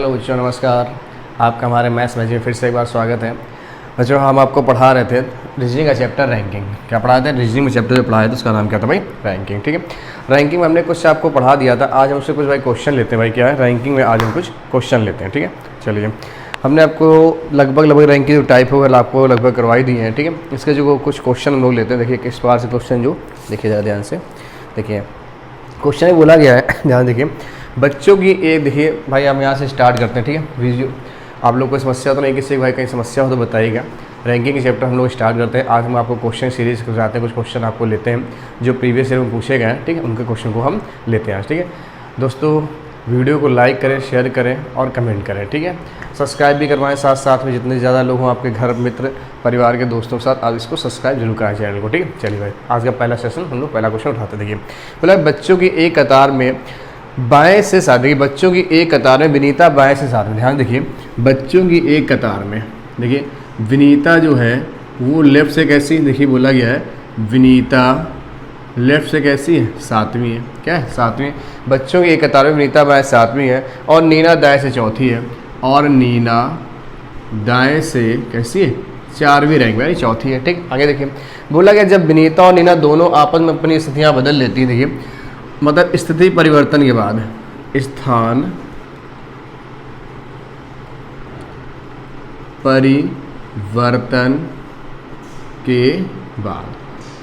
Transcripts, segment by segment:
Hello बच्चों, नमस्कार। आपका हमारे मैथ्स मैच में फिर से एक बार स्वागत है। बच्चों, हम आपको पढ़ा रहे थे रीजनिंग का चैप्टर रैंकिंग। क्या पढ़ा थे? रीजनिंग में चैप्टर जो पढ़ाया था उसका नाम क्या था भाई? रैंकिंग। ठीक है, रैंकिंग में हमने कुछ आपको पढ़ा दिया था। आज हमसे कुछ भाई क्वेश्चन लेते हैं। भाई क्या है रैंकिंग में? आज हम कुछ क्वेश्चन लेते हैं। ठीक है, चलिए। हमने आपको लगभग रैंकिंग जो टाइप होगा आपको लगभग करवाई दी है। ठीक है, इसके जो कुछ क्वेश्चन हम लोग लेते हैं। देखिए किस बार से क्वेश्चन जो देखिए ज़रा ध्यान से देखिए। क्वेश्चन में बोला गया है, ध्यान देखिए, बच्चों की एक, देखिए भाई हम यहाँ से स्टार्ट करते हैं। ठीक है, वीडियो आप लोग को समस्या तो नहीं, किसी भाई कहीं समस्या हो तो बताइएगा। रैंकिंग के चैप्टर हम लोग स्टार्ट करते हैं। आज हम आपको क्वेश्चन सीरीज कराते हैं। कुछ क्वेश्चन आपको लेते हैं जो प्रीवियस ईयर में पूछे गए हैं। ठीक है, उनके क्वेश्चन को हम लेते हैं आज। ठीक है दोस्तों, वीडियो को लाइक करें, शेयर करें और कमेंट करें। ठीक है, सब्सक्राइब भी करवाएं। साथ साथ में जितने ज़्यादा लोग हों आपके घर मित्र परिवार के दोस्तों के साथ, आप इसको सब्सक्राइब जरूर कराएं चैनल को। ठीक है, चलिए भाई आज का पहला सेशन हम लोग पहला क्वेश्चन उठाते। देखिए बोला बच्चों की एक कतार में बाएं से साथ, देखिए बच्चों की एक कतार में विनीता बाएं से साथ में, ध्यान देखिए बच्चों की एक कतार में, देखिए विनीता जो है वो लेफ्ट से कैसी, देखिए बोला गया है विनीता लेफ्ट से कैसी है? सातवीं है। क्या है? सातवीं। बच्चों की एक कतार में विनीता बाएं सातवीं है और नीना दाएं से चौथी है, और नीना दाएं से कैसी है? चारवीं रैंक में, यानी चौथी है। ठीक, आगे देखिए बोला गया जब विनीता और नीना दोनों आपस में अपनी स्थितियाँ बदल लेती हैं। देखिए मतलब स्थिति परिवर्तन के बाद, स्थान परिवर्तन के बाद,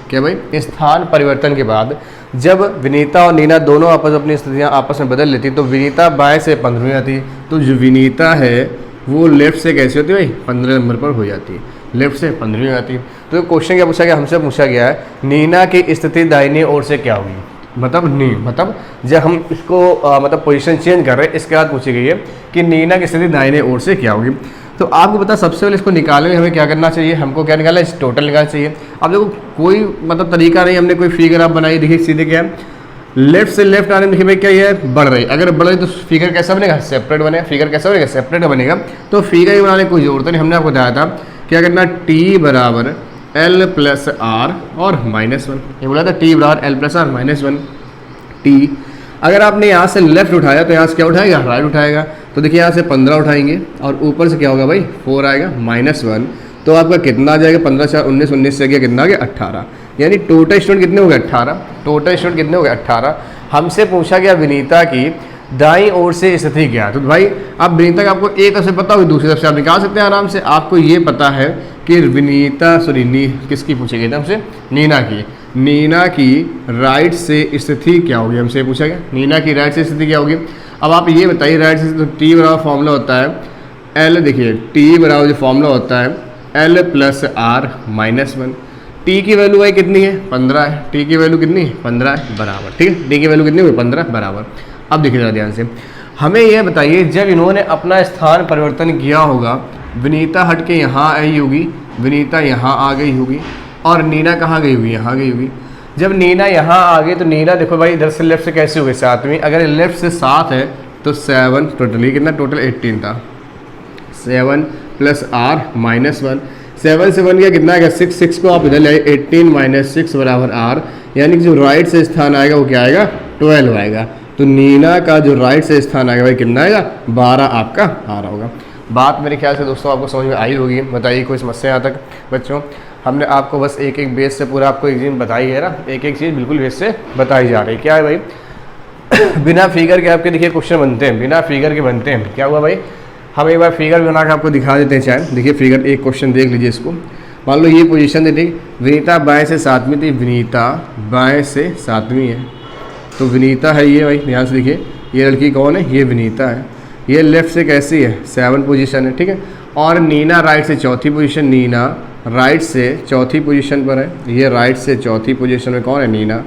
क्या भाई? स्थान परिवर्तन के बाद जब विनीता और नीना दोनों अपनी स्थितियाँ आपस में बदल लेती तो विनीता बाएं से 15वीं आती, तो जो विनीता है वो लेफ्ट से कैसी होती है भाई? 15 नंबर पर हो जाती है, लेफ्ट से 15वीं आती है। तो क्वेश्चन क्या पूछा गया? हमसे पूछा गया है नीना की स्थिति दाहिनी ओर से क्या होगी? मतलब जब हम इसको मतलब पोजीशन चेंज कर रहे हैं, इसके बाद पूछी गई है कि नीना की स्थिति दाहिने ओर से क्या होगी। तो आपको पता सबसे पहले इसको निकालने में हमें क्या करना चाहिए? हमको क्या निकालना है? टोटल निकालना चाहिए। अब देखो कोई मतलब तरीका नहीं, हमने कोई फिगर आप बनाई, देखिए सीधे क्या है लेफ्ट से लेफ्ट आने में, देखिए भाई क्या ये बढ़ रही, अगर बढ़ रही तो फिगर कैसा बनेगा? सेपरेट बनेगा। फिगर कैसा बनेगा? सेपरेट बनेगा। तो फिगर ही बनाने की कोई जरूरत नहीं, हमने आपको बताया था क्या करना, टी बराबर एल प्लस आर और -1। ये बोला था टी बराबर एल प्लस आर -1 टी। अगर आपने यहाँ से लेफ्ट उठाया तो यहाँ से क्या उठाएगा? राइट उठाएगा। तो देखिए यहाँ से 15 उठाएंगे और ऊपर से क्या होगा भाई? 4 आएगा -1। तो आपका कितना आ जाएगा? 15 4 19, 19 से गया कितना आ गया? 18। यानी टोटल स्टूडेंट कितने हो गए? 18। टोटल स्टूडेंट कितने हो गए? 18। हमसे पूछा गया विनीता की दाईं ओर से स्थिति क्या है। तो भाई अब विनीता का आपको एक तरफ से पता होगी, दूसरी तरफ से आप निकाल सकते हैं आराम से। आपको ये पता है कि विनीता किसकी पूछी गई थी हमसे? नीना की राइट से स्थिति क्या होगी? हमसे पूछा गया नीना की राइट से स्थिति क्या होगी। अब आप ये बताइए राइट से, तो टी बराबर फॉर्मूला होता है एल, देखिए टी बराबर जो फॉर्मूला होता है एल प्लस आर -1। टी की वैल्यू भाई कितनी है? 15 है। टी की वैल्यू कितनी है? 15 है, बराबर। ठीक है, टी की वैल्यू कितनी हुई? 15 बराबर। अब देखिए जरा ध्यान से, हमें यह बताइए जब इन्होंने अपना स्थान परिवर्तन किया होगा, विनीता हट के यहाँ आई होगी, विनीता यहाँ आ गई होगी, और नीना कहाँ गई होगी? यहाँ गई होगी। जब नीना यहाँ आ गई तो नीना देखो भाई इधर से लेफ्ट से कैसे हो गई? सातवीं। अगर लेफ्ट से 7 है तो 7 टोटली कितना? टोटल 18 था। 7 प्लस आर -1, 7 से 1 गया कितना आएगा? 6। 6 को आप इधर ले आए, 18 - 6 बराबर आर, यानी कि जो राइट से स्थान आएगा वो क्या आएगा? 12 आएगा। तो नीना का जो राइट से स्थान आएगा भाई कितना आएगा? 12 आपका आ रहा होगा। बात मेरे ख्याल से दोस्तों आपको समझ में आई होगी। बताइए कोई समस्या यहाँ तक? बच्चों हमने आपको बस एक एक बेस से पूरा आपको एक चीज़ बताई है ना, एक एक चीज़ बिल्कुल बेस से बताई जा रही है। क्या है भाई बिना फिगर के आपके देखिए क्वेश्चन बनते हैं, बिना फिगर के बनते हैं। क्या हुआ भाई? हम एक बार फिगर बना के आपको दिखा देते हैं चाहे। देखिए फिगर एक क्वेश्चन देख लीजिए इसको। मान लो ये पोजीशन थी, ठीक, विनीता बाएं से 7वीं थी, विनीता बाएं से 7वीं है। तो विनीता है ये भाई, ध्यान से देखिए ये लड़की कौन है? ये विनीता है। ये लेफ्ट से कैसी है? 7 पोजीशन है। ठीक है, और नीना राइट से चौथी पोजीशन, नीना राइट से चौथी पोजीशन पर है। ये राइट से चौथी पोजीशन में कौन है? नीना।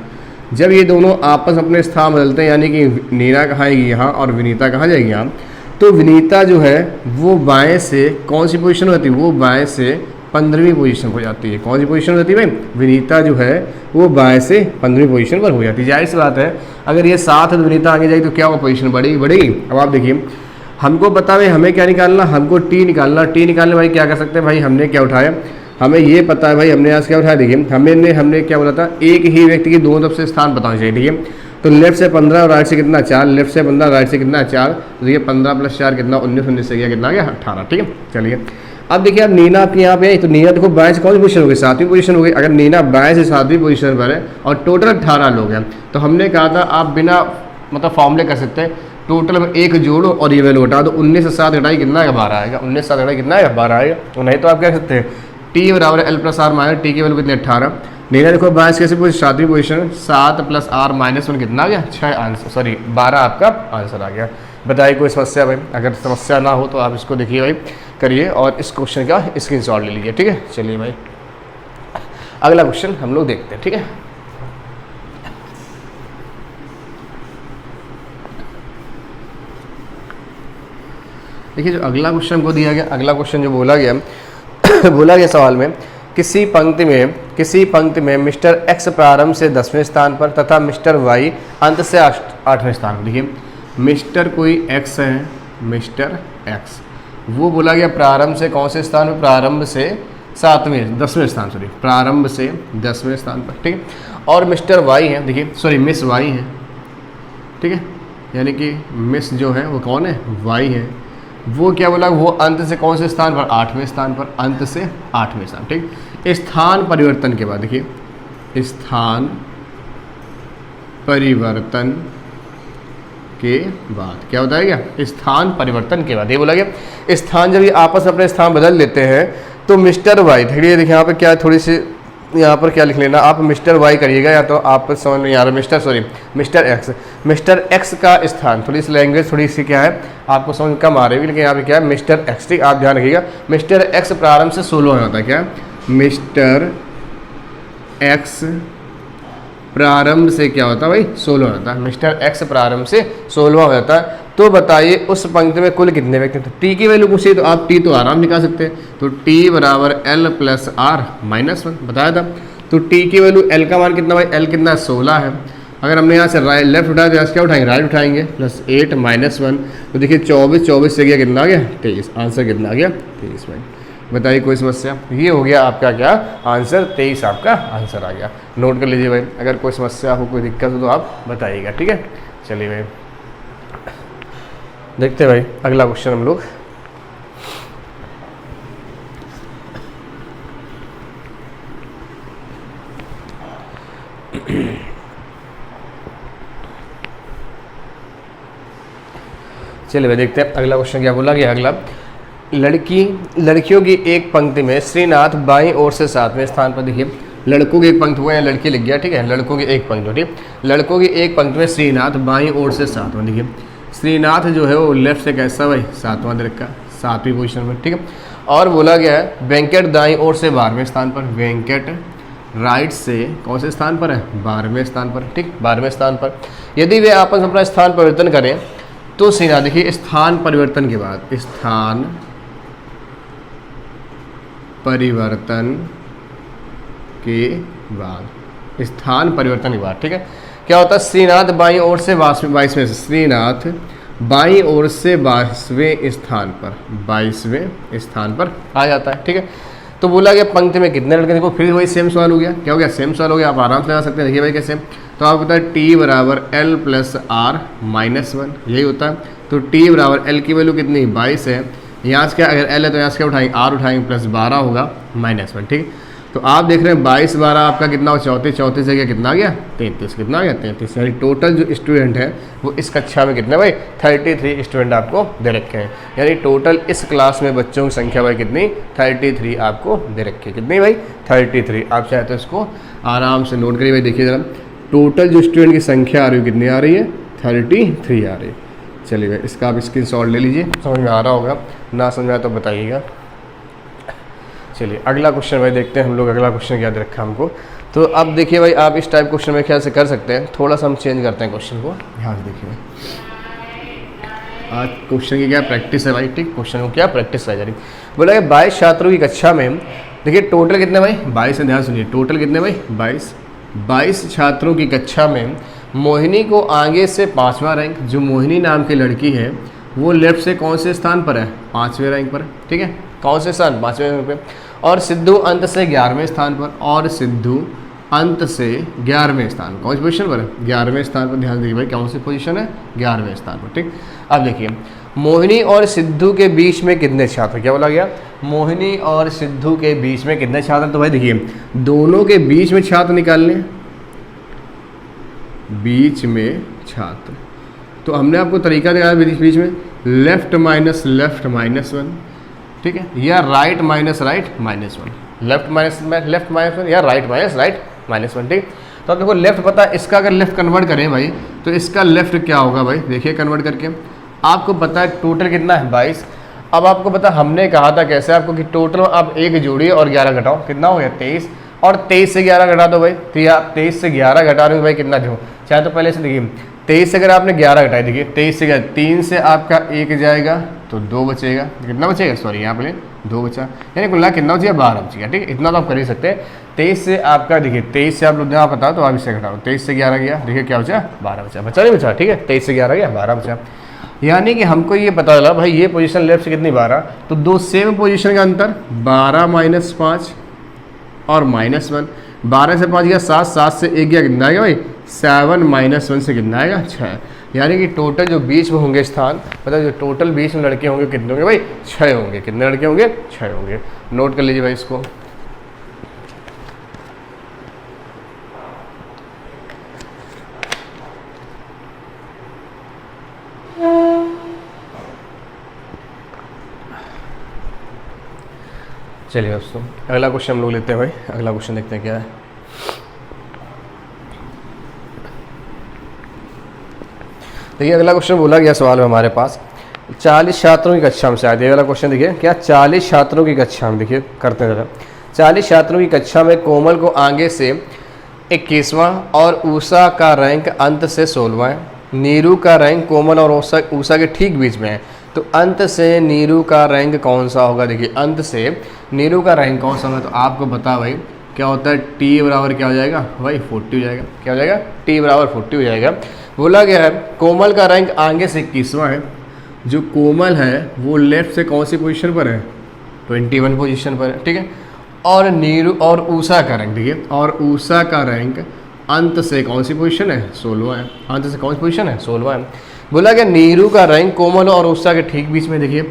जब ये दोनों आपस अपने स्थान बदलते हैं, यानी कि नीना कहाँ आएगी? यहाँ, और विनीता कहाँ जाएगी? यहाँ। तो विनीता जो है वो बाएं से कौन सी पोजीशन होती है? वो बाएं से 15वीं पोजीशन हो जाती है। कौन सी पोजीशन होती है भाई? विनीता जो है वो बाएं से 15वीं पोजीशन पर हो जाती है। जाहिर सी बात है अगर ये 7 है तो विनीता आगे जाएगी तो क्या होगा? पोजीशन बढ़ेगी। अब आप देखिए हमको पता है हमें क्या निकालना, हमको टी निकालना। टी निकालने भाई क्या कर सकते हैं भाई? हमने क्या उठाया? हमें ये पता है भाई, हमने आज क्या उठाया? देखिए हमने क्या बोला था? एक ही व्यक्ति की दोनों तरफ से स्थान बताना चाहिए। ठीक है, तो लेफ्ट से 15 और राइट से कितना 4, लेफ्ट से 15 राइट से कितना 4, तो ये 15 + 4 कितना 19, 19 से गया कितना गया 18। ठीक है, चलिए अब देखिए अब नीना आपके यहाँ पे आई, तो नीना देखो बाएं से कौन सी पोजीशन हो गई, 7वीं पोजीशन हो गई। अगर नीना बाएं से 7वीं पोजीशन पर है और टोटल 18 लोग हैं, तो हमने कहा था आप बिना मतलब फॉर्मूले कर सकते हैं, टोटल में एक जोड़ो और ये वैल्यू हटा दो, 19 से 7 घटाई कितना आएगा 12 आएगा, 19 से 7 घटाई कितना आएगा 12 आएगा। तो नहीं तो आप क्या सकते हैं टी बराबर L + R माइनस टी की वैल्यू कितनी 18। नीना देखो बाईस कैसे पोजिशन 7वीं पोजीशन, 7 + R - 1 कितना आ गया 6 आंसर, सॉरी 12 आपका आंसर आ गया। बताइए कोई समस्या भाई, अगर समस्या ना हो तो आप इसको देखिए भाई करिए और इस क्वेश्चन का स्क्रीनशॉट ले लीजिए। ठीक है, चलिए भाई अगला क्वेश्चन हम लोग देखते हैं। ठीक है, देखिए जो अगला क्वेश्चन हमको दिया गया, अगला क्वेश्चन जो बोला गया बोला गया सवाल में, किसी पंक्ति में मिस्टर एक्स प्रारंभ से 10वें स्थान पर तथा मिस्टर वाई अंत से 8वें स्थान पर। देखिए मिस्टर कोई एक्स है, मिस्टर एक्स वो बोला गया प्रारंभ से कौन से स्थान पर, प्रारंभ से 10वें स्थान, सॉरी प्रारंभ से 10वें स्थान पर। ठीक है, और मिस्टर वाई है, देखिए सॉरी मिस वाई है। ठीक है, यानी कि मिस जो है वो कौन है, वाई है। वो क्या बोला, वो अंत से कौन से स्थान पर, 8वें स्थान पर, अंत से 8वें स्थान। ठीक, स्थान परिवर्तन के बाद देखिए स्थान परिवर्तन के बाद क्या होता है, क्या स्थान परिवर्तन के बाद ये बोला गया स्थान जब ये आपस में अपने स्थान बदल लेते हैं तो मिस्टर वाई, देखिए यहाँ पे क्या थोड़ी सी यहाँ पर क्या लिख लेना आप, मिस्टर वाई करिएगा या तो आप समझ नहीं आ रहा, मिस्टर एक्स का स्थान, थोड़ी सी लैंग्वेज थोड़ी सी क्या है आपको समझ कम आ रही है, लेकिन यहाँ पे क्या है मिस्टर एक्स। ठीक, आप ध्यान रखिएगा मिस्टर एक्स प्रारंभ से 16 होता है, क्या मिस्टर एक्स प्रारंभ से क्या होता है भाई 16 होता है, मिस्टर एक्स प्रारंभ से 16वां हो जाता है। तो बताइए उस पंक्ति में कुल कितने व्यक्ति थे। टी की वैल्यू पूछिए तो आप टी तो आराम निकाल सकते हैं, तो टी बराबर L + R - 1 बताया था। तो टी की वैल्यू L का मान कितना भाई, L कितना 16 है। अगर हमने यहाँ से लेफ्ट उठाया तो यहाँ से क्या उठाएंगे, राइट उठाएंगे, +8 - 1 तो देखिए 24 से गया कितना आ गया 23, आंसर कितना आ गया 23 भाई। बताइए कोई समस्या, ये हो गया आपका क्या आंसर 23 आपका आंसर आ गया। नोट कर लीजिए भाई, अगर कोई समस्या हो कोई दिक्कत हो तो आप बताइएगा। ठीक है, चलिए भाई देखते हैं भाई अगला क्वेश्चन हम लोग। चलिए भाई देखते हैं अगला क्वेश्चन क्या बोला गया। अगला लड़कियों की एक पंक्ति में श्रीनाथ बाईं ओर से 7वें स्थान पर। देखिए लड़कों की एक पंक्ति हुआ या लड़की लिख गया, ठीक है, लड़कों की एक पंक्ति, ठीक, लड़कों की एक पंक्ति में श्रीनाथ बाईं ओर से 7वां। देखिए श्रीनाथ जो है वो लेफ्ट से कैसा भाई 7वां दे रखा, 7वीं पोजीशन पर। ठीक है, और बोला गया है वेंकट दाईं ओर से 12वें स्थान पर, वेंकट राइट से कौन से स्थान पर है 12वें स्थान पर। ठीक, 12वें स्थान पर। यदि वे आपस में अपना स्थान परिवर्तन करें तो श्रीनाथ, देखिए स्थान परिवर्तन के बाद, स्थान परिवर्तन के बाद, स्थान परिवर्तन के बाद, ठीक है, क्या होता है श्रीनाथ बाईं ओर से 22वें, श्रीनाथ बाईं ओर से 22वें स्थान पर, 22वें स्थान पर आ जाता है। ठीक है, तो बोला गया पंक्ति में कितने लड़के, देखो फिर वही सेम सवाल हो गया। क्या हो गया, सेम सवाल हो गया, आप आराम से लगा सकते हैं। देखिए भाई कैसे, तो आपको पता है टी बराबर L + R - 1 यही होता है। तो टी बराबर L की वैल्यू कितनी 22 है, यहाँ से क्या अगर L है तो यहाँ से क्या उठाएंगे R उठाएंगे, +12 होगा -1। ठीक, तो आप देख रहे हैं 22 12 आपका कितना हो 34, 34 से कितना आ गया 33, कितना आ गया 33। यानी टोटल जो स्टूडेंट है वो इस कक्षा में कितने भाई 33 स्टूडेंट आपको दे रखे हैं। यानी टोटल इस क्लास में बच्चों की संख्या भाई कितनी 33 आपको दे रखी है। कितनी भाई 33। आप चाहे तो इसको आराम से नोट करिए भाई। देखिए जरा टोटल जो स्टूडेंट की संख्या आ रही है कितनी आ रही है 33 आ रही है। चलिए भाई इसका आप स्क्रीनशॉट ले लीजिए, समझ में आ रहा होगा, ना समझ में आया तो बताइएगा। चलिए अगला क्वेश्चन भाई देखते हैं हम लोग, अगला क्वेश्चन क्या दे रखा है हमको। तो अब देखिए भाई आप इस टाइप क्वेश्चन में ख्याल से कर सकते हैं, थोड़ा सा हम चेंज करते हैं क्वेश्चन को। ध्यान से देखिए आज क्वेश्चन की क्या प्रैक्टिस है भाई। ठीक, क्वेश्चन को क्या प्रैक्टिस है। बोला कि 22 छात्रों की कक्षा में, देखिए टोटल कितने भाई 22 है, ध्यान सुनिए टोटल कितने भाई 22 छात्रों की कक्षा में मोहिनी को आगे से 5वां रैंक, जो मोहिनी नाम की लड़की है वो लेफ्ट से कौन से स्थान पर है 5वें रैंक पर। ठीक है, कौन से स्थान 5वें रैंक पर। और सिद्धू अंत से 11वें स्थान पर, और सिद्धू अंत से 11वें स्थान, कौन सी पोजीशन पर है? 11वें स्थान पर। ध्यान दीजिए भाई, कौन सी पोजीशन है? 11वें स्थान पर। ठीक, अब देखिए मोहिनी और सिद्धू के बीच में कितने छात्र, क्या बोला गया? मोहिनी और सिद्धू के बीच में कितने छात्र? तो भाई देखिए दोनों के बीच में छात्र निकालने, बीच में छात्र, तो हमने आपको तरीका दिखाया बीच में लेफ्ट माइनस -1, ठीक है, या राइट माइनस -1, लेफ्ट माइनस -1 या राइट माइनस -1। ठीक, तो अब देखो लेफ्ट पता है, इसका अगर लेफ्ट कन्वर्ट करें भाई तो इसका लेफ्ट क्या होगा भाई? देखिए कन्वर्ट करके आपको पता है टोटल कितना है? 22। अब आपको पता हमने कहा था कैसे आपको कि टोटल आप 1 जोड़िए और 11 घटाओ, कितना हो गया? 23। और 23 से 11 घटा दो भाई, तो या 23 से 11 घटा रहे हो भाई कितना जो चाहे, तो पहले से देखिए 23 से अगर आपने 11 घटाई, देखिए 23 से 3 से आपका 1 जाएगा तो 2 बचेगा, कितना बचेगा? सॉरी यहाँ पे 2 बचा, यानी कुल कितना बचेगा? 12 बचेगा। ठीक है, इतना तो आप कर ही सकते हैं। 23 से आपका देखिए 23 से आप लोग यहाँ बताओ तो आप इससे घटाओ, 23 से 11 गया, देखिए क्या बचा? 12 बचा, बचा नहीं बचा? ठीक है, 23 से 11 गया, 12 बचा। यानी कि हमको ये पता चला भाई ये पोजीशन लेफ्ट से कितनी? 12, तो दो सेम पोजीशन का अंतर 12 - 5 और -1, 12 से 5 गया 7, 7 से 1 गया, कितना आएगा भाई? 7 - 1 से कितना आएगा? 6। यानी कि टोटल जो बीच में होंगे स्थान, मतलब जो टोटल बीच में लड़के होंगे कितने होंगे भाई? 6 होंगे। कितने लड़के होंगे? 6 होंगे। नोट कर लीजिए भाई इसको। चलिए दोस्तों अगला क्वेश्चन हम लोग लेते हैं भाई, अगला क्वेश्चन देखते हैं क्या है। देखिए अगला क्वेश्चन बोला गया सवाल में हमारे पास 40 छात्रों की कक्षा में, शायद ये वाला क्वेश्चन देखिए क्या 40 छात्रों की कक्षा में, देखिए करते हैं जरा। 40 छात्रों की कक्षा में कोमल को आगे से 21वां और ऊषा का रैंक अंत से 16वां है। नीरू का रैंक कोमल और ऊषा के ठीक बीच में है, तो अंत से नीरू का रैंक कौन सा होगा? देखिए अंत से नीरू का रैंक कौन सा होगा? तो आपको बता भाई क्या होता है? टी बराबर क्या हो जाएगा भाई? 40 हो जाएगा। क्या हो जाएगा? टी बराबर 40 हो जाएगा। बोला गया है कोमल का रैंक आगे से 21वां है। जो कोमल है वो लेफ्ट से कौन सी पोजीशन पर है? 21 पोजीशन पर है। ठीक है, और नीरू और ऊषा का रैंक देखिए, और ऊषा का रैंक अंत से कौन सी पोजीशन है? 16वां है। अंत से कौन सी पोजीशन है? 16वां है। बोला गया नीरू का रैंक कोमल और ऊषा के ठीक बीच में, देखिए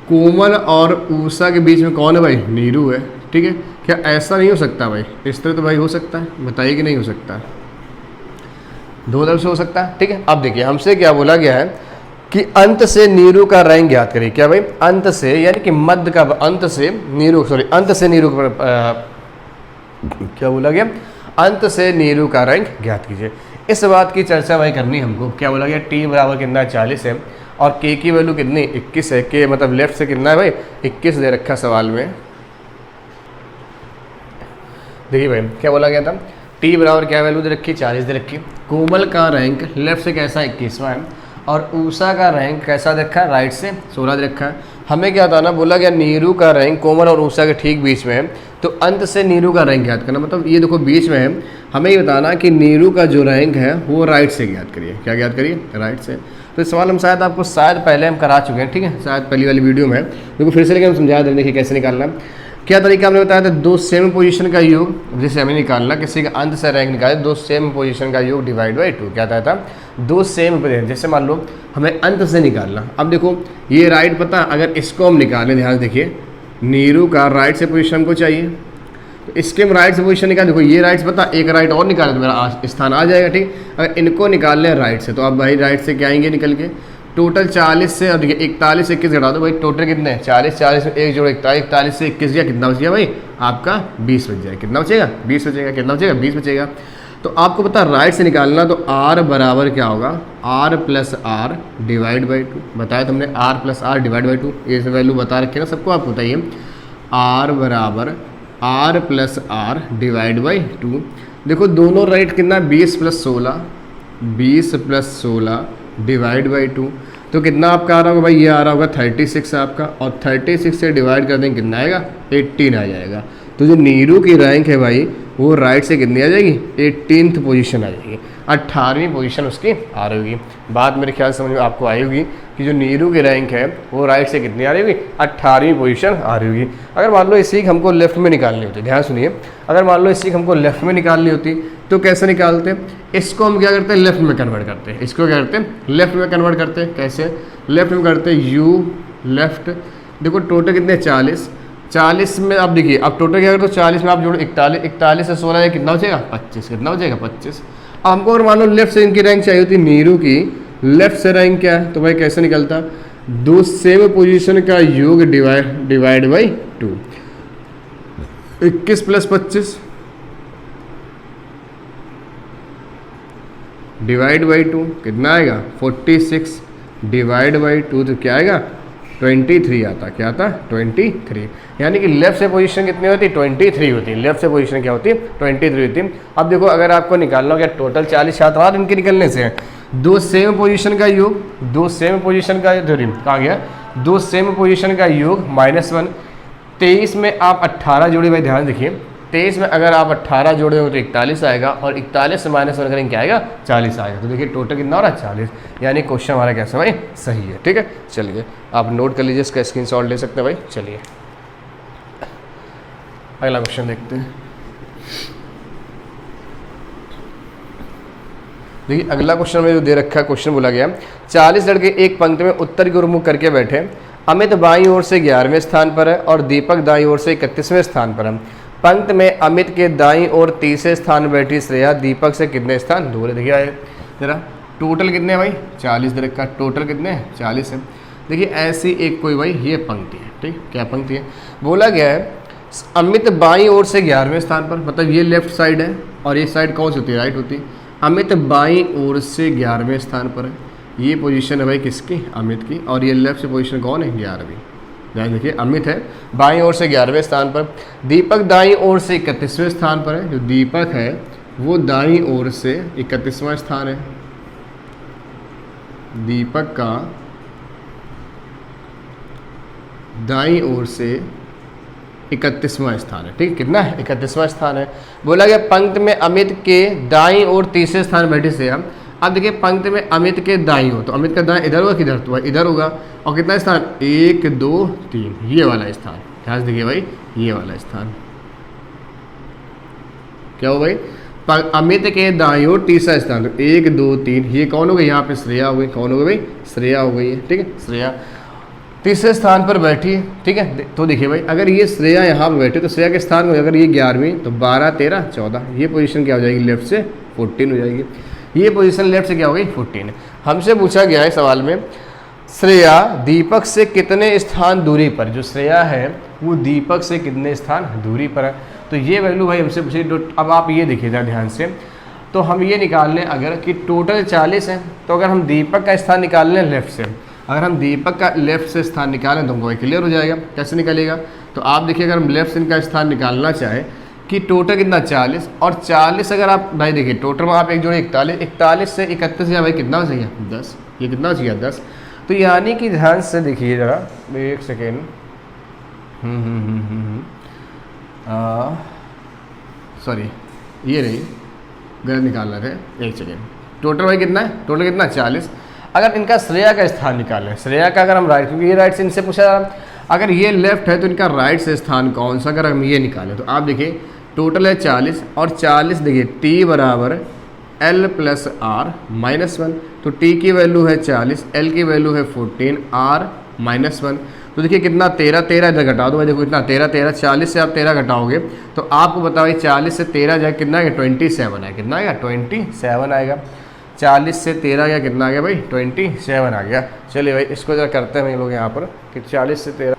कोमल और ऊषा के बीच में कौन है भाई? नीरू है। ठीक है, क्या ऐसा नहीं हो सकता भाई? इस तरह तो भाई हो सकता है, बताइए कि नहीं हो सकता? दो तरफ से हो सकता है। ठीक है, अब देखिए हमसे क्या बोला गया है कि अंत से नीरू का रैंक ज्ञात करिए। क्या भाई? अंत से यानी कि मध्य का, अंत से नीरू, सॉरी अंत से नीरू क्या बोला गया? अंत से नीरू का रैंक ज्ञात कीजिए। इस बात की चर्चा भाई करनी हमको। क्या बोला गया? टी बराबर कितना? 40 है, और के की वैल्यू कितनी? 21 है। के मतलब लेफ्ट से कितना है भाई? 21 दे रखा सवाल में। देखिए भाई क्या बोला गया था? टी बराबर क्या वैल्यू दे रखी? 40 दे रखी। कोमल का रैंक लेफ्ट से कैसा? 21वां है, और ऊषा का रैंक कैसा दे रखा है? राइट से 16 दे रखा है। हमें क्या बताना? बोला गया नीरू का रैंक कोमल और ऊषा के ठीक बीच में है, तो अंत से नीरू का रैंक ज्ञात करना, मतलब ये देखो बीच में है। हमें ये बताना कि नीरू का जो रैंक है वो राइट से ज्ञात करिए। क्या ज्ञात करिए? राइट से। तो इस सवाल हम शायद आपको पहले हम करा चुके हैं। ठीक है, शायद पहली वाली वीडियो में है, देखो फिर से लेकिन हम समझा दें देखिए कैसे निकालना है। क्या तरीका हमने बताया था? दो सेम पोजीशन का योग, जैसे हमें निकालना किसी का अंत से रैंक निकाले, दो सेम पोजीशन का योग डिवाइड बाई 2। क्या था? दो सेम पोजीशन, जैसे मान लो हमें अंत से निकालना। अब देखो ये राइट पता, अगर इसको हम निकालें, ध्यान से देखिए नीरू का राइट से पोजीशन हमको चाहिए, तो इसके हम राइट से पोजीशन निकाल, देखो ये राइट से पता, एक राइट और निकाले तो मेरा स्थान आ जाएगा। ठीक, अगर इनको निकाल लें राइट से, तो अब भाई राइट से क्या आएंगे निकल के? टोटल 40 से, और देखिए 41 से 21 घटा दो भाई, टोटल कितने? 40 में एक जोड़ 41 से 21 गया, कितना बच गया भाई? आपका 20 बच जाएगा। कितना बचेगा? 20 बचेगा। कितना बचेगा? 20 बचेगा। तो आपको पता राइट से निकालना, तो r बराबर क्या होगा? r plus R divide by 2। बताया तुमने r plus R divide by 2, ये वैल्यू बता रखे ना सबको, आपको बताइए r बराबर r plus R divide by 2। देखो दोनों राइट कितना? 20 प्लस 16, 20 प्लस 16 डिवाइड बाई 2, तो कितना आपका आ रहा होगा भाई? ये आ रहा होगा 36 आपका, और 36 से डिवाइड कर देंगे कितना आएगा? 18 आ जाएगा। तो जो नीरू की रैंक है भाई वो राइट से कितनी आ जाएगी, 18th पोजीशन आ जाएगी, 18वीं पोजीशन उसकी आ रही होगी। बात मेरे ख्याल समझ में आपको आई होगी कि जो नीरू की रैंक है वो राइट से कितनी आ रही होगी, 18वीं पोजीशन आ रही होगी। अगर मान लो इसी हमको लेफ्ट में निकालनी होती, ध्यान सुनिए, अगर मान लो इसी हमको लेफ्ट में निकालनी होती तो कैसे निकालते, इसको हम क्या करते हैं, लेफ्ट में कन्वर्ट करते हैं, इसको क्या करते हैं, लेफ्ट में कन्वर्ट करते हैं। कैसे लेफ्ट में करते हैं, यू लेफ्ट, देखो टोटल कितने 40 में आप देखिए, अब टोटल क्या करते हो, 40 में आप जोड़ो 41 से 16 कितना हो जाएगा, 25, कितना हो जाएगा 25। अब हमको अगर मान लो लेफ्ट से इनकी रैंक चाहिए होती, नीरू की लेफ्ट से रैंक क्या है, तो भाई कैसे निकलता, दो सेम पोजीशन का योग डिवाइड बाई 2, 21 + 25 डिवाइड बाई 2 कितना आएगा, 46 डिवाइड बाई 2 तो क्या आएगा, 23 आता। क्या आता, 23। यानी कि लेफ्ट से पोजीशन कितनी होती, 23 होती है। लेफ्ट से पोजीशन क्या होती है, 23 होती है। अब देखो अगर आपको निकालना हो क्या, टोटल 40 छात्र इनके निकलने से दो सेम पोजीशन का योग, दो सेम पोजीशन का कहाँ गया, दो सेम पोजीशन का योग -1। 23 में आप 18 जोड़े, भाई ध्यान देखिए, 23 में अगर आप 18 जोड़े हो तो 41 आएगा, और 41 से -1 करेंगे क्या आएगा, 40 आएगा। तो देखिए टोटल कितना हो रहा है, 40। यानी क्वेश्चन हमारा कैसा भाई, सही है। ठीक है, चलिए आप नोट कर लीजिए, इसका स्क्रीनशॉट ले सकते हैं भाई। चलिए अगला क्वेश्चन देखते हैं। देखिए अगला क्वेश्चन में जो दे रखा है, क्वेश्चन बोला गया 40 लड़के एक पंक्ति में उत्तर की ओर मुख करके बैठे, अमित बाईं ओर से 11वें स्थान पर है और दीपक दाईं ओर से 31वें स्थान पर है। पंक्ति में अमित के दाईं ओर 30वें स्थान बैठी श्रेया दीपक से कितने स्थान दूर है। देखिए आए जरा टोटल कितने हैं भाई, 40 दे रखा, टोटल कितने हैं, 40 है। देखिए ऐसी एक कोई भाई ये पंक्ति है, ठीक, क्या पंक्ति है, बोला गया है अमित बाईं ओर से 11वें स्थान पर, मतलब ये लेफ्ट साइड है और ये साइड कौन सी होती है, राइट होती है। अमित बाईं ओर से 11वें स्थान पर है, ये पोजीशन है भाई किसकी, अमित की, और ये लेफ्ट से पोजीशन कौन है, 11वीं। ध्यान देखिए अमित है बाईं ओर से 11वें स्थान पर, दीपक दाईं ओर से 31वें स्थान पर है। जो दीपक है वो दाईं ओर से 31वां स्थान है, दीपक का दाईं ओर से 31वां स्थान है। ठीक, कितना है, 31वां स्थान है। बोला गया पंक्ति में अमित के दाईं ओर 30वें स्थान बैठे से हम, अब देखिए पंक्ति में अमित के दाईं हो तो अमित का दाईं इधर होगा, किधर तो इधर होगा, और कितना स्थान, 1 2 3, ये वाला स्थान। ध्यान देखिए भाई, ये वाला स्थान क्या हो भाई, अमित के दाईं ओर 30वां स्थान, तो 1 2 3, ये कौन हो गई, यहाँ पे श्रेया हो गई, कौन हो गई भाई, श्रेया हो गई है। ठीक है, श्रेया 30वें स्थान पर बैठी है। ठीक है, तो देखिए भाई अगर ये श्रेया यहाँ पर बैठे तो श्रेया के स्थान में अगर ये 11वीं तो 12 13 14, ये पोजीशन क्या हो जाएगी, लेफ्ट से 14 हो जाएगी। ये पोजीशन लेफ्ट से क्या हो गई, 14। हमसे पूछा गया है सवाल में श्रेया दीपक से कितने स्थान दूरी पर, जो श्रेया है वो दीपक से कितने स्थान दूरी पर है, तो ये वैल्यू भाई हमसे पूछी। अब आप ये देखिएगा ध्यान से, तो हम ये निकाल लें अगर कि टोटल 40 है, तो अगर हम दीपक का स्थान निकाल लें लेफ्ट से, अगर हम दीपक का लेफ्ट से स्थान निकालें तो हमको क्लियर हो जाएगा। कैसे निकलेगा, तो आप देखिए अगर हम लेफ्ट से इनका स्थान निकालना चाहें कि टोटल कितना 40, और 40 अगर आप भाई देखिए टोटल में आप एक जोड़े 41 से 31 या भाई कितना हो चाहिए 10, ये कितना हो चाहिए 10। तो यानी कि ध्यान से देखिए जरा, एक सेकेंड, सॉरी ये नहीं गलत निकालना थे, एक सेकेंड। टोटल भाई कितना है, टोटल कितना 40। अगर इनका श्रेया का स्थान निकालें, श्रेया का अगर हम राइट, क्योंकि ये राइट से इनसे पूछा जा रहा, अगर ये लेफ्ट है तो इनका राइट से स्थान कौन सा, अगर हम ये निकालें तो आप देखिए टोटल है 40, और 40 देखिए t बराबर l + r -1, तो t की वैल्यू है 40, l की वैल्यू है 14, r -1, तो देखिए कितना 13 13 इधर घटा दो भाई, देखो इतना 13 13, 40 से आप 13 घटाओगे तो आपको बताओ भाई 40 से 13 जाए कितना आएगा, 27 है, कितना आएगा 27 आएगा। 40 से 13 गया कितना आ गया भाई, 27 आ गया। चलिए भाई इसको जरा करते हैं हम लोग यहाँ पर कि 40 से 13,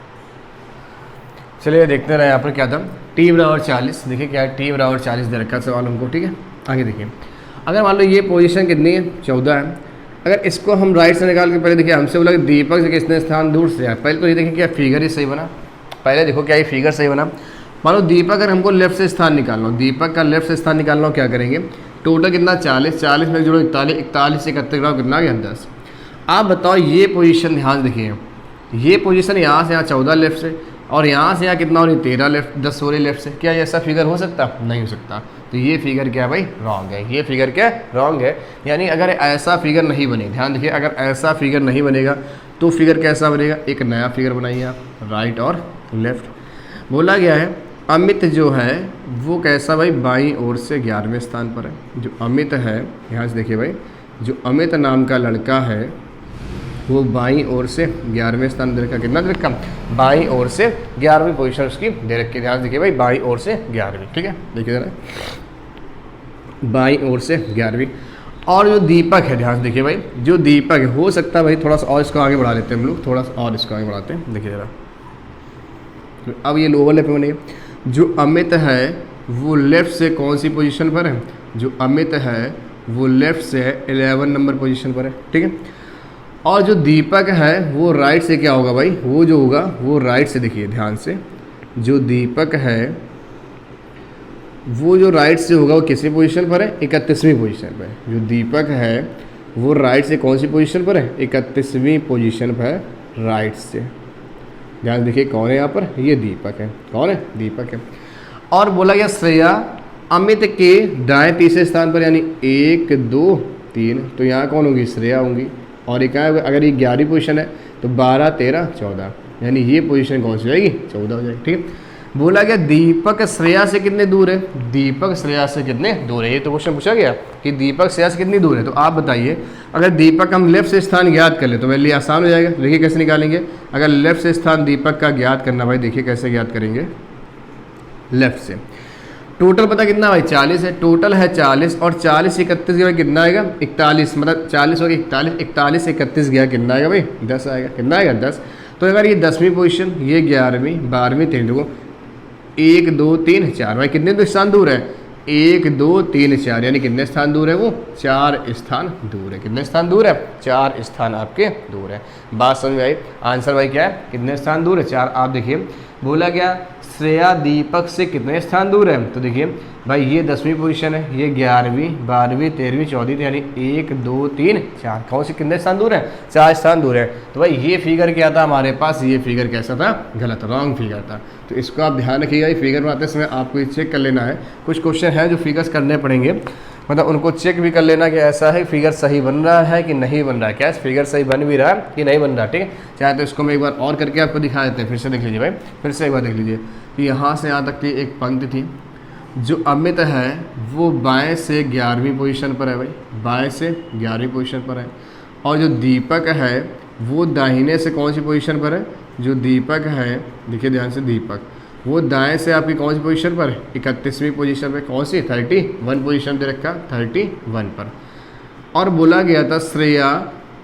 चलिए देखते रहे यहाँ पर क्या था, t बराबर 40, देखिए क्या है, t बराबर 40 दे रखा सवाल हमको। ठीक है, आगे देखिए अगर मान लो ये पोजीशन कितनी है 14 है, अगर इसको हम राइट से निकाल के पहले देखिए हमसे बोला कि दीपक से कितने स्थान दूर से है, पहले तो ये देखिए क्या फिगर ही सही बना, पहले देखो क्या ये फिगर सही बना। मान लो दीपक अगर हमको लेफ्ट से स्थान निकालना हो, दीपक का लेफ्ट से स्थान निकालना हो, क्या करेंगे, टोटल कितना 40, 40 में जोड़ो 41, 41 से 31 कितना आ गया 10। आप बताओ ये पोजीशन ध्यान देखिए, ये पोजीशन यहाँ से यहाँ 14 लेफ्ट से, और यहाँ से यहाँ कितना हो रही 13 लेफ्ट 10 हो रही लेफ्ट से। क्या ऐसा फिगर हो सकता? नहीं हो सकता। तो ये फिगर क्या है भाई? रॉन्ग है। ये फिगर क्या रॉन्ग है। यानी अगर ऐसा फिगर नहीं बने, ध्यान देखिए, अगर ऐसा फिगर नहीं बनेगा तो फिगर कैसा बनेगा? एक नया फिगर बनाइए आप, राइट और लेफ्ट। बोला गया है अमित जो है वो कैसा भाई? बाईं ओर से 11वें स्थान पर है। जो अमित है, यहाँ से देखिए भाई, जो अमित नाम का लड़का है वो बाईं ओर से 11वें स्थान दे रखा। कितना दे रखा? बाईं ओर से 11वीं पोजीशन उसकी दे रखी। ध्यान देखिए भाई, बाईं ओर से 11वीं। ठीक है, देखिए जरा, बाईं ओर से 11वीं। और जो दीपक है, ध्यान से देखिए भाई, जो दीपक है, हो सकता है भाई थोड़ा सा और इसको आगे बढ़ा लेते हैं हम लोग, थोड़ा सा और इसको आगे बढ़ाते हैं। देखिए जरा, अब ये लोअर लेफ्ट में बनेगा। जो अमित है वो लेफ्ट से कौन सी पोजीशन पर है? जो अमित है वो लेफ्ट से 11 नंबर पोजीशन पर है। ठीक है, और जो दीपक है वो राइट से क्या होगा भाई? वो जो होगा वो राइट से, देखिए ध्यान से, जो दीपक है वो जो राइट से होगा वो किसी पोजीशन पर है? 31वीं पोजीशन पर है। जो दीपक है वो राइट से कौन सी पोजीशन पर है? 31वीं पोजीशन पर राइट से। ध्यान देखिए कौन है यहाँ पर? ये दीपक है। कौन है? दीपक है। और बोला गया श्रेया अमित के दाएं तीसरे स्थान पर, यानी 1 2 3, तो यहाँ कौन होगी? श्रेया होंगी। और एक अगर ये 11वीं पोजीशन है तो 12 13 14, यानी ये पोजीशन कौन सी हो जाएगी? 14 हो जाएगी। ठीक है, बोला गया दीपक श्रेया से कितने दूर है? दीपक श्रेया से कितने दूर है? ये तो क्वेश्चन पूछा गया कि दीपक श्रेया से कितनी दूर है। तो आप बताइए, अगर दीपक हम लेफ्ट से स्थान ज्ञात कर ले तो मेरे लिए आसान हो जाएगा। देखिए कैसे निकालेंगे। अगर लेफ्ट से स्थान दीपक का ज्ञात करना भाई, देखिए कैसे ज्ञात करेंगे। लेफ्ट से टोटल पता कितना भाई? 40 है। टोटल है 40 और 40 31 गया कितना आएगा? 41। मतलब 40 हो गया 41, 41 31 गया कितना आएगा भाई? 10 आएगा। कितना आएगा? 10। तो अगर ये 10वीं पोजीशन, ये 11वीं 12वीं 13, 1 2 3 4 भाई, कितने तो स्थान दूर है? 1 2 3 4, यानी कितने स्थान दूर है? वो 4 स्थान दूर है। कितने स्थान दूर है? 4 स्थान आपके दूर है। बात समझ में आई? आंसर भाई क्या है? कितने स्थान दूर है? 4। आप देखिए, बोला गया श्रेया दीपक से कितने स्थान दूर है? तो देखिए भाई, ये 10वीं पोजीशन है, ये 11वीं 12वीं 13वीं 14वीं, यानी 1 2 3 4, कौन से कितने स्थान दूर है? 4 स्थान दूर है। तो भाई ये फिगर क्या था हमारे पास? ये फिगर कैसा था? गलत, रॉन्ग फिगर था। तो इसको आप ध्यान रखिएगा। ये फिगर बनाते समय आपको ये चेक कर लेना है। कुछ क्वेश्चन है जो फिगर्स करने पड़ेंगे, मतलब उनको चेक भी कर लेना कि ऐसा है फिगर सही बन रहा है कि नहीं बन रहा है। क्या फिगर सही बन भी रहा है कि नहीं बन रहा? ठीक है, चाहे तो इसको मैं एक बार और करके आपको दिखा देते हैं। फिर से देख लीजिए भाई, फिर से एक बार देख लीजिए कि यहाँ से यहाँ तक की एक पंक्ति थी। जो अमित है वो बाएं से 11वीं पोजीशन पर है भाई, बाएं से 11वीं पोजीशन पर है। और जो दीपक है वो दाहिने से कौन सी पोजीशन पर है? जो दीपक है, देखिए ध्यान से, दीपक वो दाएं से आपकी कौन सी पोजीशन पर है? 31वीं पोजीशन पर। कौन सी? 31 पोजीशन दे रखा, 31 पर। और बोला गया था श्रेया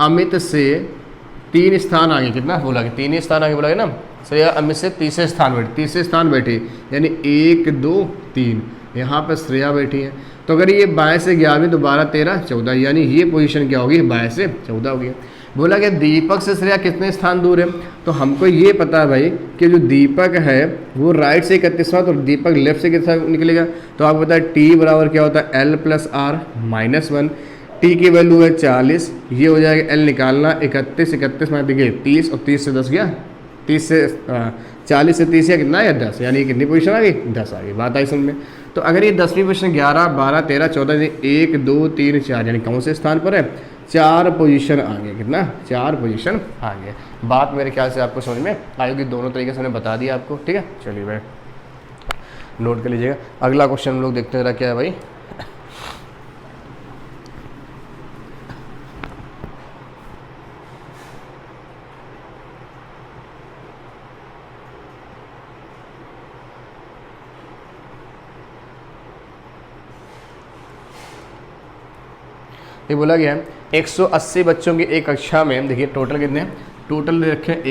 अमित से 3 स्थान आगे, कितना बोला गया? 3 स्थान आगे बोला गया ना। श्रेया अमित से तीसरे स्थान बैठी, यानी 1 2 3, यहाँ पर श्रेया बैठी है। तो अगर ये बाएं से 11वीं तो 12 13 14, यानी ये पोजीशन क्या होगी? बाएं से 14 होगी। बोला गया दीपक से श्रेया कितने स्थान दूर है? तो हमको ये पता है भाई कि जो दीपक है वो राइट से 31वां, तो दीपक लेफ्ट से कितना निकलेगा? तो आपको पता है टी बराबर क्या होता है? L + R - 1। टी की वैल्यू है 40, ये हो जाएगा L निकालना 31 में देखिए 30, और 30 से 10 गया, 30 से 40 से 30 या कितना है? 10, यानी कितनी पोजीशन आ गई? 10 आ गई। बात आई समझ में? तो अगर ये 10वीं पोजीशन 11 12 13 14, 1 2 3 4, यानी कौन से स्थान पर है? 4 पोजीशन आगे। कितना? 4 पोजीशन आगे। बात मेरे ख्याल से आपको समझ में आई होगी। दोनों तरीके से मैंने बता दिया आपको। ठीक है, चलिए भाई नोट कर लीजिएगा। अगला क्वेश्चन हम लोग देखते हैं क्या है भाई। ये बोला गया है 180 बच्चों की एक कक्षा में, देखिए टोटल कितने हैं? टोटल दे रखे हैं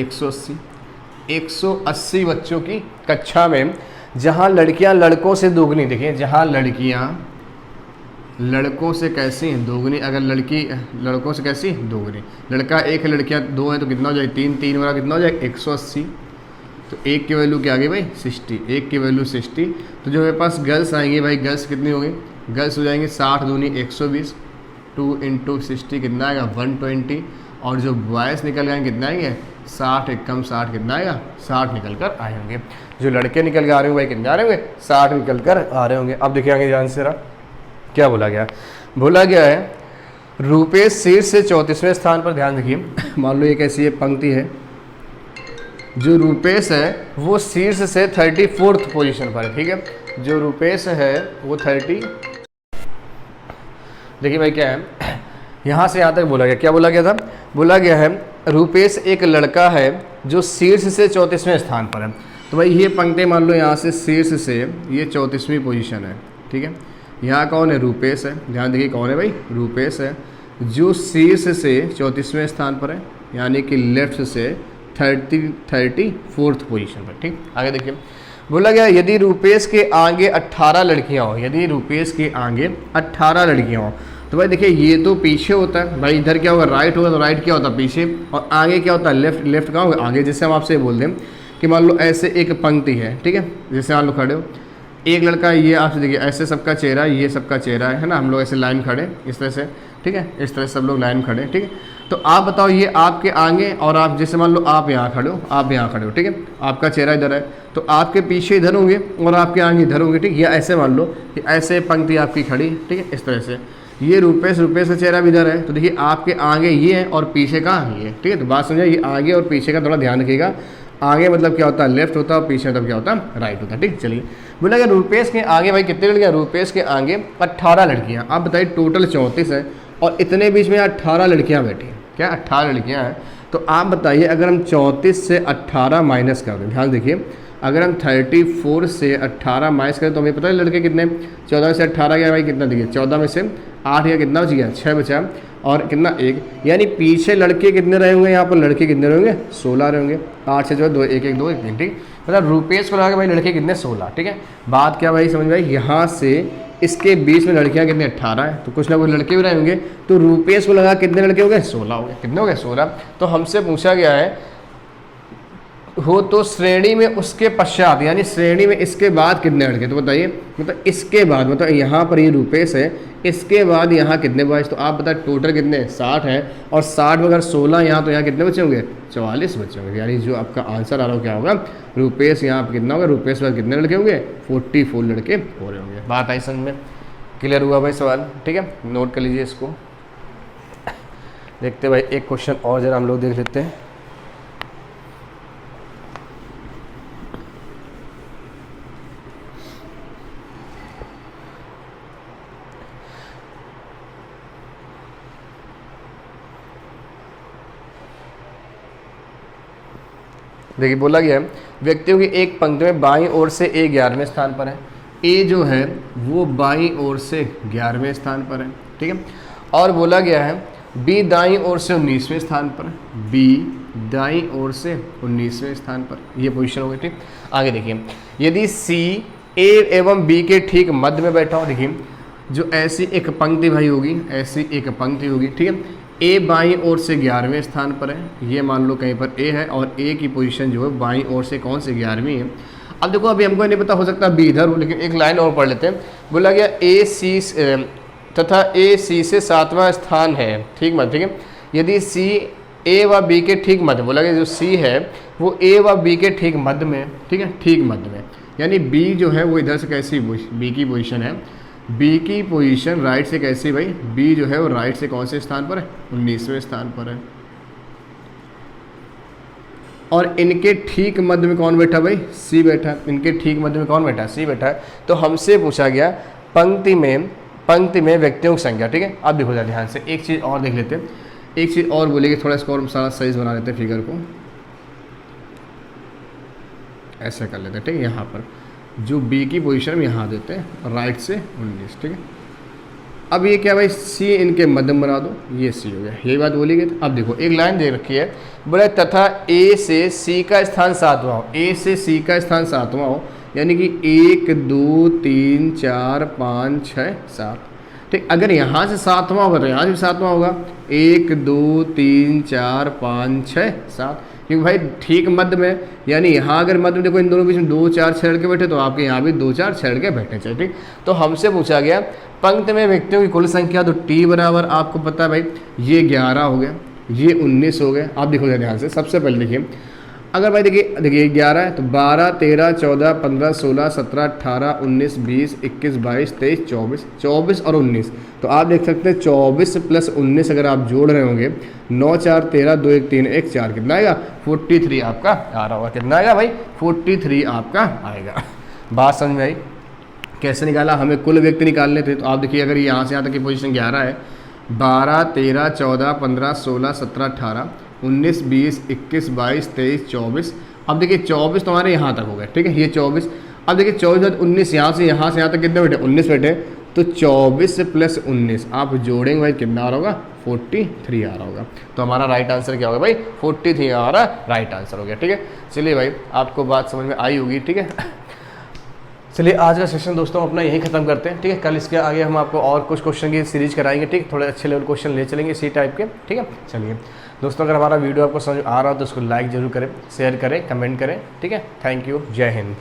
180 बच्चों की कक्षा में, जहां लड़कियां लड़कों से दोगुनी, देखिए जहां लड़कियां लड़कों से कैसी हैं? दोगुनी। अगर लड़की लड़कों से कैसी? दोगुनी। लड़का 1 है, लड़कियां 2 हैं, तो कितना हो जाएगा? 3 3 वाला कितना हो जाएगा? 180। तो 1 की वैल्यू क्या आ गई भाई? 60। 1 की वैल्यू 60। तो जो मेरे पास गर्ल्स आएंगी भाई, गर्ल्स कितनी होगी? गर्ल्स हो जाएंगे 60 दूनी 120, 2 × 60 कितना आएगा? 120। और जो बॉयज़ निकल गए कितना आएंगे? 60 एक कम 60 कितना आएगा, 60 निकल कर आए होंगे। जो लड़के निकल के आ रहे होंगे भाई कितने आ रहे होंगे, 60 निकल कर आ रहे होंगे। अब देखिए आगे ध्यान से रहा क्या बोला गया, बोला गया है रुपेश शीर्ष से 34वें स्थान पर। ध्यान देखिए, मान लो एक ऐसी ये पंक्ति है, जो रुपेश है वो शीर्ष से 34th पोजीशन पर है, ठीक है। जो रुपेश है वो 30, देखिए भाई क्या है, यहाँ से यहाँ तक बोला गया, क्या बोला गया था, बोला गया है रुपेश एक लड़का है जो शीर्ष से 34वें स्थान पर है। तो भाई ये पंक्ति मान लो यहाँ से शीर्ष से ये 34वीं पोजीशन है, ठीक है। यहाँ कौन है, रुपेश है। ध्यान देखिए कौन है भाई, रुपेश है जो शीर्ष से 34वें स्थान पर है, यानी कि लेफ्ट से 34th पोजीशन पर, ठीक। आगे देखिए बोला गया यदि रुपेश के आगे 18 लड़कियां हो, यदि रुपेश के आगे 18 लड़कियां हो, तो भाई देखिए ये तो पीछे होता है भाई, इधर क्या होगा राइट होगा, तो राइट क्या होता है पीछे, और आगे क्या होता है लेफ्ट, लेफ्ट कहाँ होगा आगे। जैसे हम आपसे बोल दें कि मान लो ऐसे एक पंक्ति है, ठीक है, जैसे मान लो खड़े हो, एक लड़का ये आपसे देखिए ऐसे सबका चेहरा, ये सबका चेहरा है ना, हम लोग ऐसे लाइन खड़े इस तरह से, ठीक है, इस तरह सब लोग लाइन खड़े, ठीक है। तो आप बताओ ये आपके आगे और आप जैसे मान लो आप यहाँ खड़े हो, आप यहाँ खड़े हो, ठीक है, आपका चेहरा इधर है, तो आपके पीछे इधर होंगे और आपके आगे इधर होंगे, ठीक। या ऐसे मान लो कि ऐसे पंक्ति आपकी खड़ी, ठीक है, इस तरह से ये रुपेश का चेहरा भी इधर है, तो देखिए आपके आगे ये है और पीछे का ये है, ठीक है। तो बात समझिए, ये आगे और पीछे का थोड़ा ध्यान रखिएगा, आगे मतलब क्या होता है लेफ्ट होता है और पीछे मतलब क्या होता है राइट होता है, ठीक। चलिए बोला गया रुपेश के आगे भाई कितने लड़कियाँ, रुपेश के आगे 18 लड़कियाँ। आप बताइए टोटल 34 है और इतने बीच में 18 लड़कियाँ बैठी हैं, क्या 18 लड़कियाँ हैं। तो आप बताइए अगर हम 34 से 18 माइनस कर दें, ध्यान देखिए अगर हम 34 से 18 माइनस करें तो हमें पता है लड़के कितने, 14 में से 18 गया भाई कितना, देखिए 14 में से 8 या कितना बच गया, 6 बचा, और कितना 1, यानी पीछे लड़के कितने रहे होंगे, यहाँ पर लड़के कितने रहेंगे 16 रहेंगे, 8 से जो है 2 1 1 2 1 3, ठीक। मतलब रुपेश को लगा के भाई लड़के कितने 16, ठीक है। बात क्या भाई समझ भाई, यहाँ से इसके बीच में लड़कियाँ कितने 18 है, तो कुछ ना कुछ लड़के भी रहे होंगे, तो रुपेश को लगा कितने लड़के हो गए 16 हो गए, कितने हो गए 16। तो हमसे पूछा गया है हो तो श्रेणी में उसके पश्चात, यानी श्रेणी में इसके बाद कितने लड़के, तो बताइए मतलब इसके बाद, मतलब यहाँ पर ये रुपेश है, इसके बाद यहाँ कितने बचे, तो आप बताए टोटल कितने 60 है, और 60 में अगर 16 यहाँ तो यहाँ कितने बचे होंगे 44 बचे होंगे, यानी जो आपका आंसर आ रहा हो क्या होगा, रुपेश यहाँ पर कितना होगा, रुपेश बाद कितने लड़के होंगे 44 लड़के हो रहे होंगे। बात आई समझ में, क्लियर हुआ भाई सवाल, ठीक है, नोट कर लीजिए इसको। देखते भाई एक क्वेश्चन और जरा हम लोग देख लेते हैं। देखिए बोला गया है व्यक्तियों की एक पंक्ति में बाईं ओर से ए 11वें स्थान पर है, ए जो है वो बाईं ओर से 11वें स्थान पर है, ठीक है। और बोला गया है बी दाईं ओर से 19वें स्थान पर है, बी दाईं ओर से 19वें स्थान पर, ये पोजीशन हो गई, ठीक। आगे देखिए यदि सी ए एवं बी के ठीक मध्य में बैठा हो, देखिए जो ऐसी एक पंक्ति भाई होगी, ऐसी एक पंक्ति होगी, ठीक है। ए बाईं ओर से 11वें स्थान पर है, ये मान लो कहीं पर ए है और ए की पोजीशन जो है बाईं ओर से कौन से 11वीं है। अब देखो अभी हमको नहीं पता, हो सकता है बी इधर हो, लेकिन एक लाइन और पढ़ लेते हैं। बोला गया ए सी तथा ए सी से 7वां स्थान है, ठीक मत, ठीक है। यदि सी ए व बी के ठीक मध्य, बोला गया जो सी है वो ए व बी के ठीक मध्य में, ठीक है, ठीक मध्य में, यानी बी जो है वो इधर से कैसी बी की पोजीशन है, बी की पोजीशन राइट से कैसी भाई, बी जो है वो राइट से कौन से स्थान पर है 19वें स्थान पर है, और इनके ठीक मध्य में कौन बैठा भाई, सी बैठा है, इनके ठीक मध्य में कौन बैठा है, सी बैठा है। तो हमसे पूछा गया पंक्ति में व्यक्तियों की संख्या, ठीक है। अब देखो जरा ध्यान से एक चीज़ और देख लेते हैं, एक चीज़ और बोलेगी, थोड़ा इसको और सारा साइज बना लेते हैं फिगर को, ऐसा कर लेते हैं, ठीक है। यहाँ पर जो बी की पोजीशन में यहाँ देते हैं राइट से 19, ठीक है। अब ये क्या भाई सी इनके मध्य में बना दो, ये सी हो गया, यही बात बोली गई। अब देखो एक लाइन दे रखी है, बोले तथा ए से सी का स्थान 7वां हो, ए से सी का स्थान 7वां हो, यानी कि 1 2 3 4 5 6 7, ठीक। अगर यहाँ से 7वां होगा तो यहाँ से भी 7वां होगा, 1 2 3 4 5 6 7, क्योंकि भाई ठीक मध्य में, यानी यहाँ अगर मध्य में देखो इन दोनों बीच में 2 4 6 लड़के बैठे, तो आपके यहाँ भी 2 4 6 लड़के बैठने चाहिए, ठीक। तो हमसे पूछा गया पंक्ति में व्यक्तियों की कुल संख्या, तो टी बराबर आपको पता है भाई ये 11 हो गया, ये 19 हो गए। आप देखो ध्यान से, सबसे पहले देखिए, अगर भाई देखिए 11 है तो 12 13 14 15 16 17 18 19 20 21 22 23 24 24 और 19। तो आप देख सकते हैं 24 प्लस 19 अगर आप जोड़ रहे होंगे 9 4 13 2 1 3 1 4 कितना आएगा 43 आपका आ रहा होगा। कितना आएगा भाई 43 आपका आएगा। बात समझ में आई? कैसे निकाला? हमें कुल व्यक्ति निकालने थे। तो आप देखिए अगर यहाँ से यहाँ तक की पोजीशन 11 है, 12 13 14 15 16 17 18 19 20 21 22 23 24। अब देखिए 24 तो हमारे यहाँ तक हो गए, ठीक है, ये 24। अब देखिए 24 बाद 19 यहाँ से यहाँ तक कितने बैठे 19 बैठे। तो 24 प्लस 19 आप जोड़ेंगे भाई कितना आ रहा होगा 43 आ रहा होगा। तो हमारा राइट आंसर क्या होगा भाई 43 हमारा राइट आंसर हो गया। ठीक है, चलिए भाई आपको बात समझ में आई होगी। ठीक है, चलिए आज का सेशन दोस्तों अपना यहीं खत्म करते हैं। ठीक है, कल इसके आगे हम आपको और कुछ क्वेश्चन की सीरीज कराएंगे। ठीक, थोड़े अच्छे लेवल क्वेश्चन ले चलेंगे इसी टाइप के। ठीक है, चलिए दोस्तों अगर हमारा वीडियो आपको समझ आ रहा हो तो उसको लाइक जरूर करें, शेयर करें, कमेंट करें। ठीक है, थैंक यू, जय हिंद।